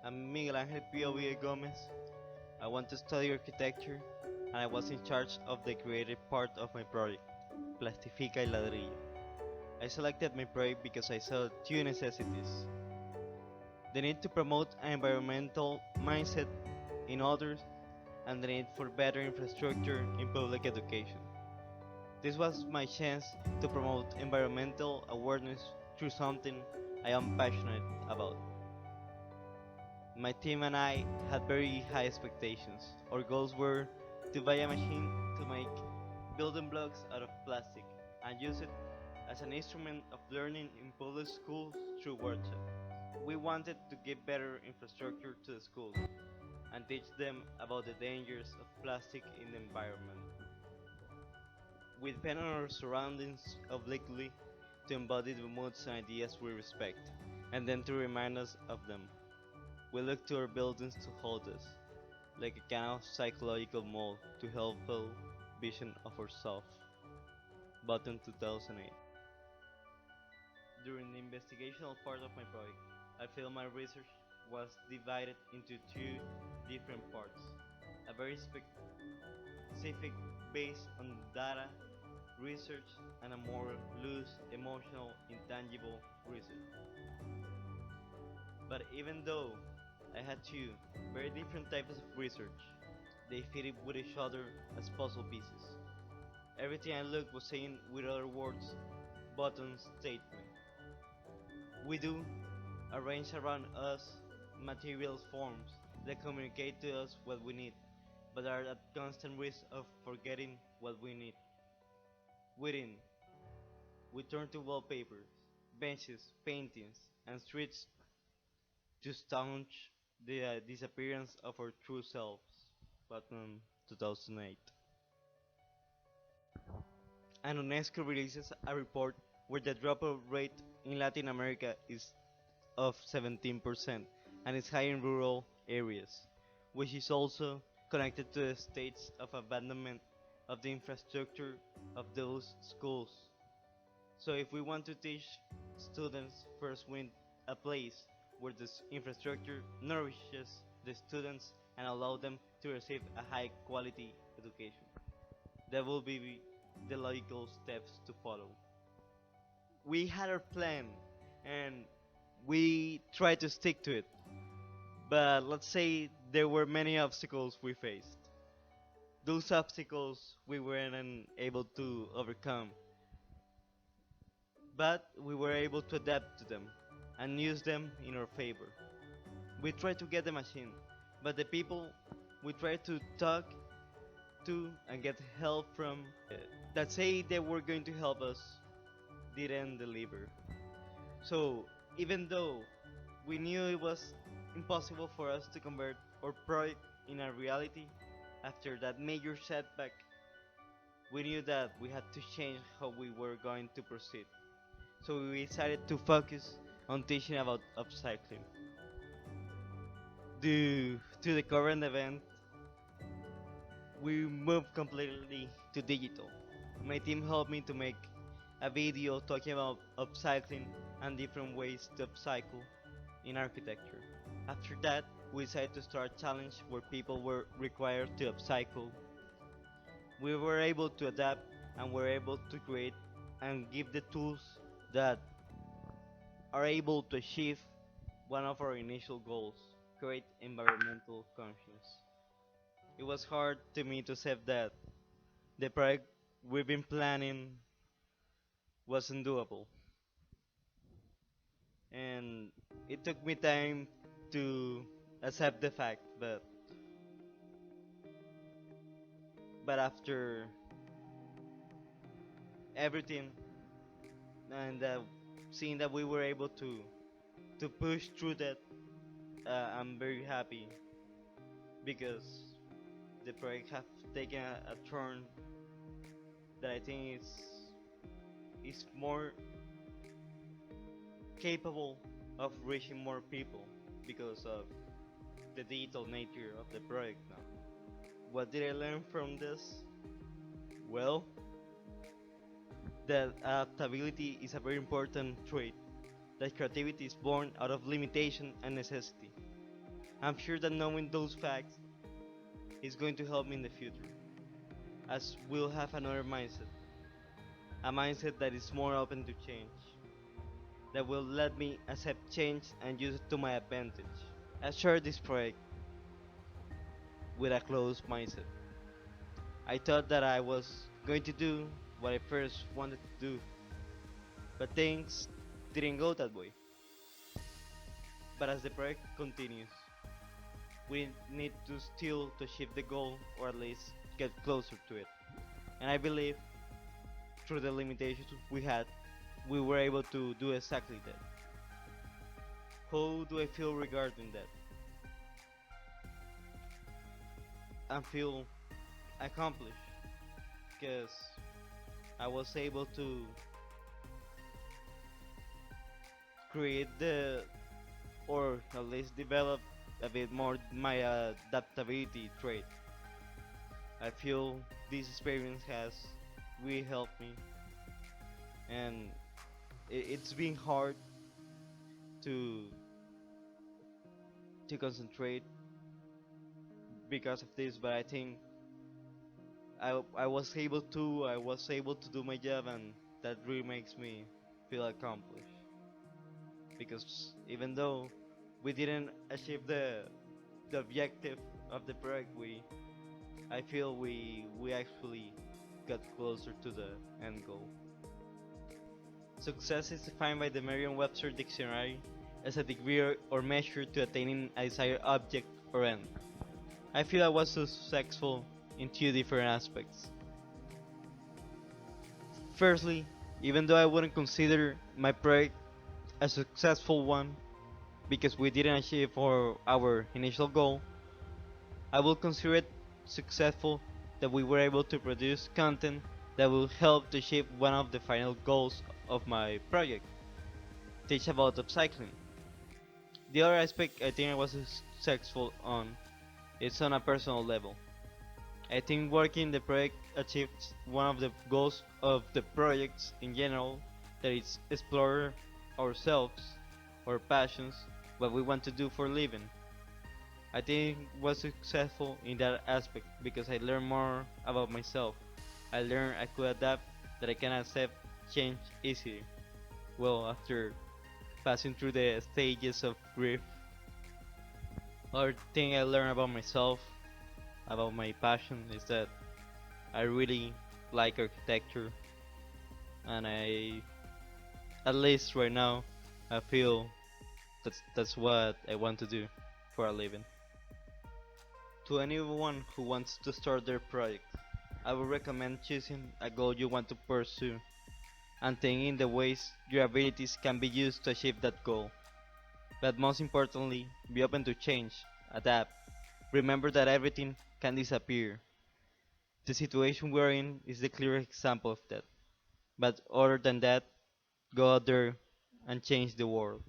I'm Miguelangel Gómez. I want to study architecture and I was in charge of the creative part of my project, Plastifica El Ladrillo. I selected my project because I saw two necessities: the need to promote an environmental mindset in others and the need for better infrastructure in public education. This was my chance to promote environmental awareness through something I am passionate about. My team and I had very high expectations. Our goals were to buy a machine to make building blocks out of plastic and use it as an instrument of learning in public schools through workshops. We wanted to give better infrastructure to the schools and teach them about the dangers of plastic in the environment. We depend on our surroundings obliquely to embody the moods and ideas we respect, and then to remind us of them. We look to our buildings to hold us, like a kind of psychological mold to helpful vision of ourselves. Button 2008. During the investigational part of my project, I feel my research was divided into two different parts. A very specific based on data research and a more loose, emotional, intangible research. But even though I had two very different types of research, they fitted with each other as puzzle pieces. Everything I looked was saying with other words, button statement. We do arrange around us materials forms that communicate to us what we need, but are at constant risk of forgetting what we need. Within, we turn to wallpapers, benches, paintings, and streets to staunch the disappearance of our true selves. Button 2008. And UNESCO releases a report where the dropout rate in Latin America is of 17% and is high in rural areas, which is also connected to the states of abandonment of the infrastructure of those schools. So if we want to teach students, first we need a place where this infrastructure nourishes the students and allow them to receive a high quality education. That will be the logical steps to follow. We had our plan and we tried to stick to it, but let's say there were many obstacles we faced. Those obstacles we weren't able to overcome, but we were able to adapt to them and use them in our favor. We tried to get the machine, but the people we tried to talk to and get help from that say they were going to help us didn't deliver. So even though we knew it was impossible for us to convert our project in a reality after that major setback, we knew that we had to change how we were going to proceed. So we decided to focus on teaching about upcycling. Due to the current event, we moved completely to digital. My team helped me to make a video talking about upcycling and different ways to upcycle in architecture. After that, we decided to start a challenge where people were required to upcycle. We were able to adapt and were able to create and give the tools that are able to achieve one of our initial goals: create environmental conscience. It was hard to me to accept that the project we've been planning wasn't doable, and it took me time to accept the fact, but after everything and seeing that we were able to push through that, I'm very happy because the project have taken a turn that I think is more capable of reaching more people because of the digital nature of the project now. What did I learn from this? Well, that adaptability is a very important trait, that creativity is born out of limitation and necessity. I'm sure that knowing those facts is going to help me in the future, as we'll have another mindset, a mindset that is more open to change, that will let me accept change and use it to my advantage. I started this project with a closed mindset. I thought that I was going to do what I first wanted to do, but things didn't go that way. But as the project continues, we need to still to achieve the goal or at least get closer to it. And I believe through the limitations we had, we were able to do exactly that. How do I feel regarding that? I feel accomplished because I was able to create the or at least develop a bit more my adaptability trait. I feel this experience has really helped me, and it's been hard to concentrate because of this, but I think I was able to do my job, and that really makes me feel accomplished. Because even though we didn't achieve the objective of the project, I feel we actually got closer to the end goal. Success is defined by the Merriam-Webster dictionary as a degree or measure to attaining a desired object or end. I feel I was successful in two different aspects. Firstly, even though I wouldn't consider my project a successful one because we didn't achieve our initial goal, I will consider it successful that we were able to produce content that will help to achieve one of the final goals of my project, teach about upcycling. The other aspect I think I was successful on is on a personal level. I think working the project achieved one of the goals of the projects in general, that is explore ourselves, our passions, what we want to do for living. I think was successful in that aspect because I learned more about myself. I learned I could adapt, that I can accept change easily. Well, after passing through the stages of grief, other thing I learned about myself, about my passion, is that I really like architecture, and at least right now, I feel that's what I want to do for a living. To anyone who wants to start their project, I would recommend choosing a goal you want to pursue and thinking the ways your abilities can be used to achieve that goal. But most importantly, be open to change, adapt. Remember that everything can disappear. The situation we're in is the clear example of that. But other than that, go out there and change the world.